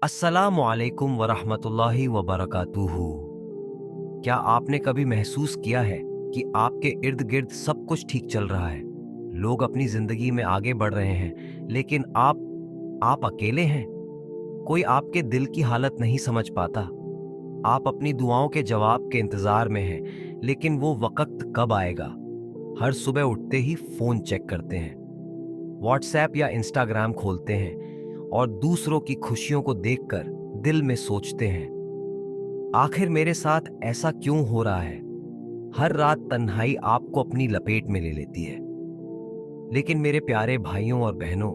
अस्सलामु अलैकुम वरहमतुल्लाहि वबरकातुहू। क्या आपने कभी महसूस किया है कि आपके इर्द गिर्द सब कुछ ठीक चल रहा है, लोग अपनी जिंदगी में आगे बढ़ रहे हैं, लेकिन आप अकेले हैं? कोई आपके दिल की हालत नहीं समझ पाता। आप अपनी दुआओं के जवाब के इंतजार में हैं, लेकिन वो वक्त कब आएगा? हर सुबह उठते ही फोन चेक करते हैं, व्हाट्सएप या इंस्टाग्राम खोलते हैं और दूसरों की खुशियों को देखकर दिल में सोचते हैं, आखिर मेरे साथ ऐसा क्यों हो रहा है? हर रात तन्हाई आपको अपनी लपेट में ले लेती है। लेकिन मेरे प्यारे भाइयों और बहनों,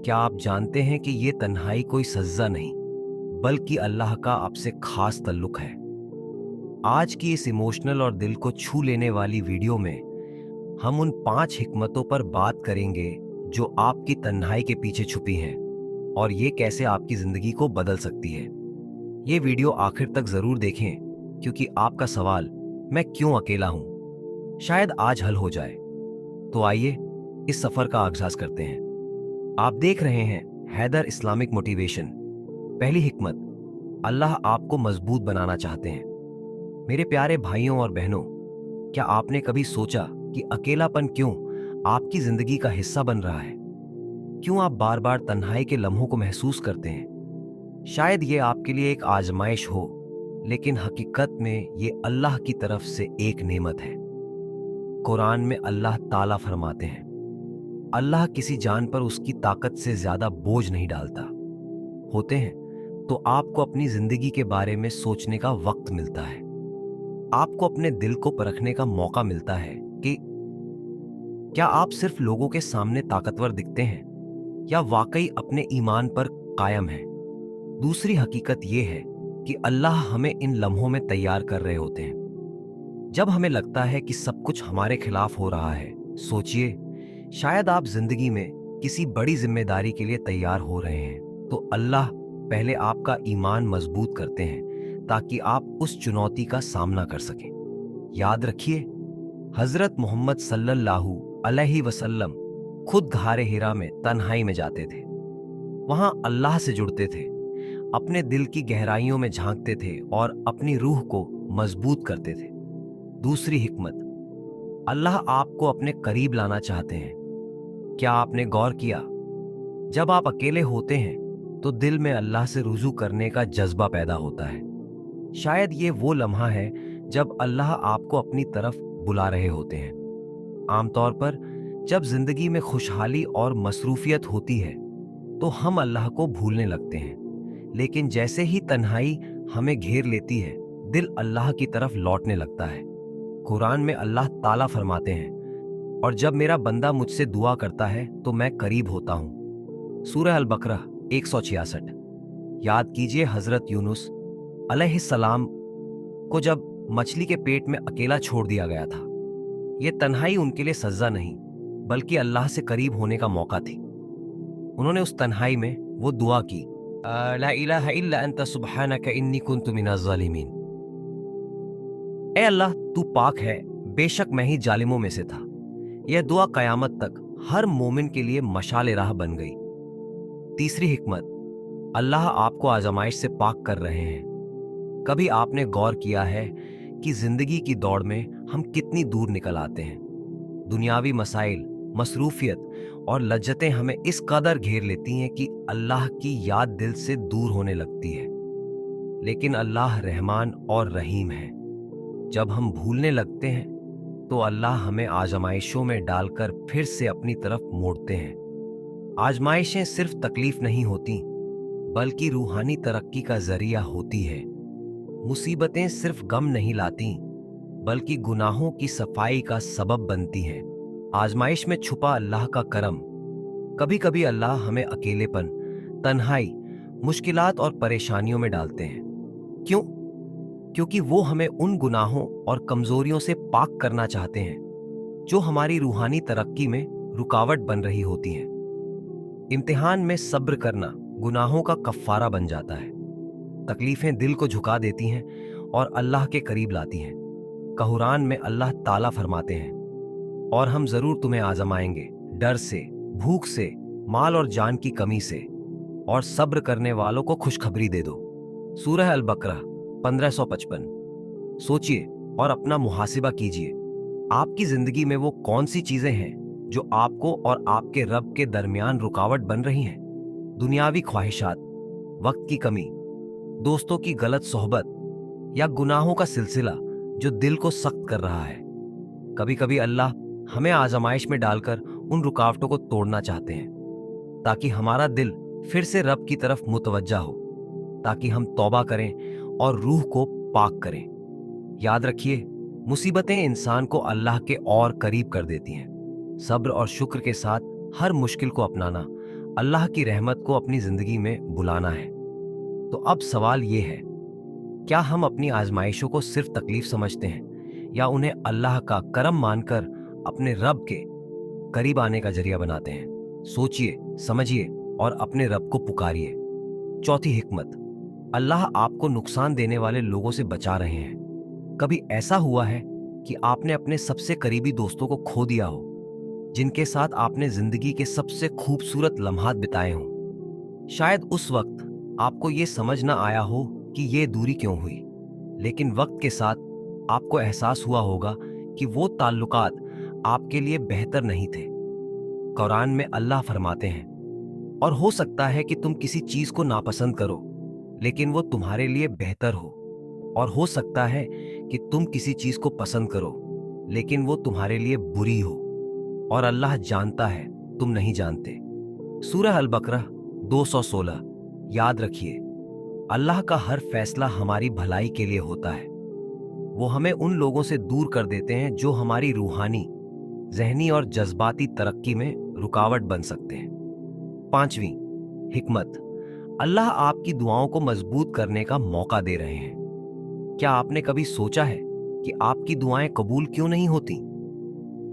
क्या आप जानते हैं कि ये तन्हाई कोई सज्जा नहीं, बल्कि अल्लाह का आपसे खास तल्लुक है। आज की इस इमोशनल और दिल को छू लेने वाली वीडियो में हम उन 5 हिकमतों पर बात करेंगे जो आपकी तन्हाई के पीछे छुपी हैं और ये कैसे आपकी जिंदगी को बदल सकती है। ये वीडियो आखिर तक जरूर देखें, क्योंकि आपका सवाल, मैं क्यों अकेला हूं, शायद आज हल हो जाए। तो आइए इस सफर का आगाज करते हैं। आप देख रहे हैं हैदर इस्लामिक मोटिवेशन। पहली हिकमत, अल्लाह आपको मजबूत बनाना चाहते हैं। मेरे प्यारे भाइयों और बहनों, क्या आपने कभी सोचा कि अकेलापन क्यों आपकी जिंदगी का हिस्सा बन रहा है? क्यों आप बार बार तन्हाई के लम्हों को महसूस करते हैं? शायद ये आपके लिए एक आजमाइश हो, लेकिन हकीकत में ये अल्लाह की तरफ से एक नेमत है। कुरान में अल्लाह ताला फरमाते हैं, अल्लाह किसी जान पर उसकी ताकत से ज्यादा बोझ नहीं डालता। होते हैं तो आपको अपनी जिंदगी के बारे में सोचने का वक्त मिलता है। आपको अपने दिल को परखने का मौका मिलता है कि क्या आप सिर्फ लोगों के सामने ताकतवर दिखते हैं या वाकई अपने ईमान पर कायम हैं। दूसरी हकीकत यह है कि अल्लाह हमें इन लम्हों में तैयार कर रहे होते हैं। जब हमें लगता है कि सब कुछ हमारे खिलाफ हो रहा है, सोचिए, शायद आप जिंदगी में किसी बड़ी जिम्मेदारी के लिए तैयार हो रहे हैं, तो अल्लाह पहले आपका ईमान मजबूत करते हैं ताकि आप उस चुनौती का सामना कर सकें। याद रखिए, हजरत मोहम्मद सल्लल्लाहु अलैहि वसल्लम खुद घारे हिरा में तन्हाई में जाते थे। वहां अल्लाह से जुड़ते थे, अपने दिल की गहराइयों में झांकते थे और अपनी रूह को मजबूत करते थे। दूसरी हिकमत, अल्लाह आपको अपने करीब लाना चाहते हैं। क्या आपने गौर किया, जब आप अकेले होते हैं तो दिल में अल्लाह से रुजू करने का जज्बा पैदा होता है। शायद ये वो लम्हा है जब अल्लाह आपको अपनी तरफ बुला रहे होते हैं। आमतौर पर जब जिंदगी में खुशहाली और मसरूफियत होती है तो हम अल्लाह को भूलने लगते हैं, लेकिन जैसे ही तन्हाई हमें घेर लेती है, दिल अल्लाह की तरफ लौटने लगता है। कुरान में अल्लाह ताला फरमाते हैं, और जब मेरा बंदा मुझसे दुआ करता है तो मैं करीब होता हूं। सूरह अल बकरा 166। याद कीजिए, हजरत यूनुस अलैहिस्सलाम को जब मछली के पेट में अकेला छोड़ दिया गया था। यह तन्हाई उनके लिए सज्जा नहीं, बल्कि अल्लाह से करीब होने का मौका थी। उन्होंने उस तन्हाई में वो दुआ की, ला इलाहा इल्ला अंता सुब्हानका इन्नी कुन्तु मिनज़ ज़ालिमीन। ए अल्लाह, तू पाक है, बेशक मैं ही जालिमों में से था। यह दुआ कयामत तक हर मोमिन के लिए मशाल राह बन गई। तीसरी हिकमत, अल्लाह आपको आजमाइश से पाक कर रहे हैं। कभी आपने गौर किया है कि जिंदगी की दौड़ में हम कितनी दूर निकल आते हैं? दुनियावी मसाइल, मसरूफियत और लज्जतें हमें इस कदर घेर लेती हैं कि अल्लाह की याद दिल से दूर होने लगती है। लेकिन अल्लाह रहमान और रहीम है। जब हम भूलने लगते हैं तो अल्लाह हमें आजमाइशों में डालकर फिर से अपनी तरफ मोड़ते हैं। आजमाइशें सिर्फ तकलीफ नहीं होती, बल्कि रूहानी तरक्की का जरिया होती है। मुसीबतें सिर्फ गम नहीं लाती, बल्कि गुनाहों की सफाई का सबब बनती हैं। आजमाइश में छुपा अल्लाह का करम। कभी कभी अल्लाह हमें अकेलेपन, तन्हाई, मुश्किलात और परेशानियों में डालते हैं। क्यों? क्योंकि वो हमें उन गुनाहों और कमजोरियों से पाक करना चाहते हैं जो हमारी रूहानी तरक्की में रुकावट बन रही होती हैं। इम्तिहान में सब्र करना गुनाहों का कफ्फारा बन जाता है। तकलीफें दिल को झुका देती हैं और अल्लाह के करीब लाती हैं। कुरान में अल्लाह ताला फरमाते हैं, और हम जरूर तुम्हें आजमाएंगे, डर से, भूख से, माल और जान की कमी से। और सब्र करने वालों को खुशखबरी दे दो। सूरह अल बकरा 1555। सोचिए और अपना मुहासिबा कीजिए, आपकी जिंदगी में वो कौन सी चीजें हैं जो आपको और आपके रब के दरमियान रुकावट बन रही हैं? दुनियावी ख्वाहिशात, वक्त की कमी, दोस्तों की गलत सोहबत या गुनाहों का सिलसिला जो दिल को सख्त कर रहा है। कभी कभी अल्लाह हमें आजमाइश में डालकर उन रुकावटों को तोड़ना चाहते हैं ताकि हमारा दिल फिर से रब की तरफ मुतवज्जा हो, ताकि हम तौबा करें और रूह को पाक करें। याद रखिए, मुसीबतें इंसान को अल्लाह के और करीब कर देती हैं। सब्र और शुक्र के साथ हर मुश्किल को अपनाना अल्लाह की रहमत को अपनी जिंदगी में बुलाना है। तो अब सवाल ये है, क्या हम अपनी आजमाइशों को सिर्फ तकलीफ समझते हैं या उन्हें अल्लाह का करम मानकर अपने रब के करीब आने का जरिया बनाते हैं? सोचिए, समझिए और अपने रब को पुकारिए। चौथी हिकमत, अल्लाह आपको नुकसान देने वाले लोगों से बचा रहे हैं। कभी ऐसा हुआ है कि आपने अपने सबसे करीबी दोस्तों को खो दिया हो, जिनके साथ आपने जिंदगी के सबसे खूबसूरत लम्हात बिताए हों? शायद उस वक्त आपको ये समझ ना आया हो कि ये दूरी क्यों हुई, लेकिन वक्त के साथ आपको एहसास हुआ होगा कि वो ताल्लुकात आपके लिए बेहतर नहीं थे। कुरान में अल्लाह फरमाते हैं, और हो सकता है कि तुम किसी चीज को नापसंद करो लेकिन वो तुम्हारे लिए बेहतर हो, और हो सकता है कि तुम किसी चीज को पसंद करो लेकिन वो तुम्हारे लिए बुरी हो, और अल्लाह जानता है, तुम नहीं जानते। सूरह अल बकरा 216। याद रखिए, अल्लाह का हर फैसला हमारी भलाई के लिए होता है। वो हमें उन लोगों से दूर कर देते हैं जो हमारी रूहानी, जहनी और जज्बाती तरक्की में रुकावट बन सकते हैं। पांचवी हिकमत, अल्लाह आपकी दुआओं को मजबूत करने का मौका दे रहे हैं। क्या आपने कभी सोचा है कि आपकी दुआएं कबूल क्यों नहीं होती?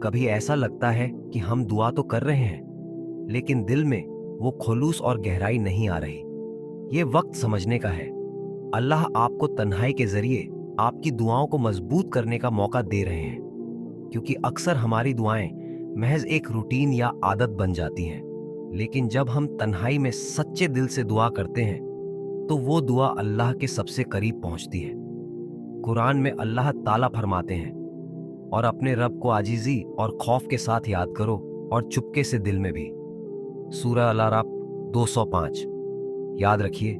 कभी ऐसा लगता है कि हम दुआ तो कर रहे हैं लेकिन दिल में वो खुलूस और गहराई नहीं आ रही। ये वक्त समझने का है, अल्लाह आपको तन्हाई के जरिए आपकी दुआओं को मजबूत करने का मौका दे रहे हैं, क्योंकि अक्सर हमारी दुआएं महज एक रूटीन या आदत बन जाती हैं। लेकिन जब हम तन्हाई में सच्चे दिल से दुआ करते हैं तो वो दुआ अल्लाह के सबसे करीब पहुंचती है। कुरान में अल्लाह ताला फरमाते हैं, और अपने रब को आजीजी और खौफ के साथ याद करो और चुपके से दिल में भी। सूरह अल अराफ 205। याद रखिए,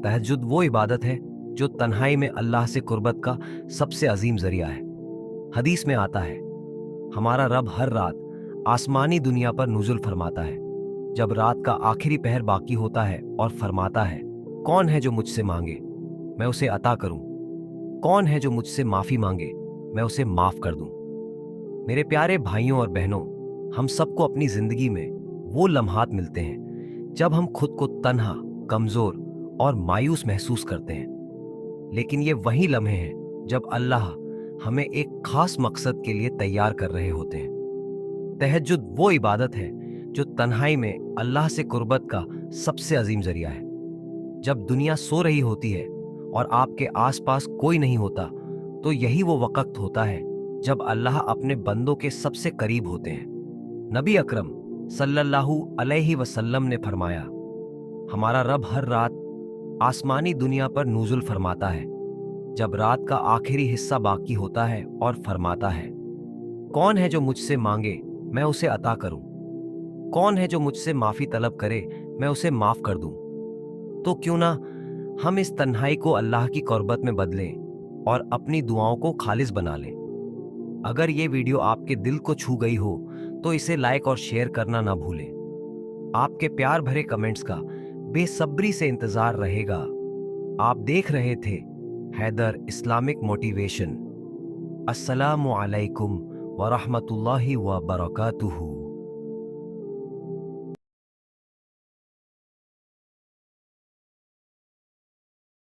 तहज्जुद वो इबादत है जो तन्हाई में अल्लाह से कुर्बत का सबसे अजीम जरिया है। हदीस में आता है, हमारा रब हर रात आसमानी दुनिया पर नुज़ुल फरमाता है जब रात का आखिरी पहर बाकी होता है, और फरमाता है, कौन है जो मुझसे मांगे मैं उसे अता करूं, कौन है जो मुझसे माफी मांगे मैं उसे माफ कर दूं। मेरे प्यारे भाइयों और बहनों, हम सबको अपनी जिंदगी में वो लम्हात मिलते हैं जब हम खुद को तन्हा, कमजोर और मायूस महसूस करते हैं, लेकिन ये वही लम्हे हैं जब अल्लाह हमें एक खास मकसद के लिए तैयार कर रहे होते हैं। तहज्जुद वो इबादत है जो तन्हाई में अल्लाह से कुर्बत का सबसे अजीम जरिया है। जब दुनिया सो रही होती है और आपके आसपास कोई नहीं होता, तो यही वो वक्त होता है जब अल्लाह अपने बंदों के सबसे करीब होते हैं। नबी अकरम सल्लल्लाहु अलैहि वसल्लम ने फरमाया, हमारा रब हर रात आसमानी दुनिया पर नुज़ुल फरमाता है जब रात का आखिरी हिस्सा बाकी होता है, और फरमाता है, कौन है जो मुझसे मांगे मैं उसे अता करूं, कौन है जो मुझसे माफी तलब करे मैं उसे माफ कर दूं। तो क्यों ना हम इस तन्हाई को अल्लाह की कुर्बत में बदलें और अपनी दुआओं को खालिस बना लें। अगर ये वीडियो आपके दिल को छू गई हो तो इसे लाइक और शेयर करना ना भूलें। आपके प्यार भरे कमेंट्स का बेसब्री से इंतजार रहेगा। आप देख रहे थे हैदर इस्लामिक मोटिवेशन। अस्सलामु अलैकुम व रहमतुल्लाहि व बरकातुहू।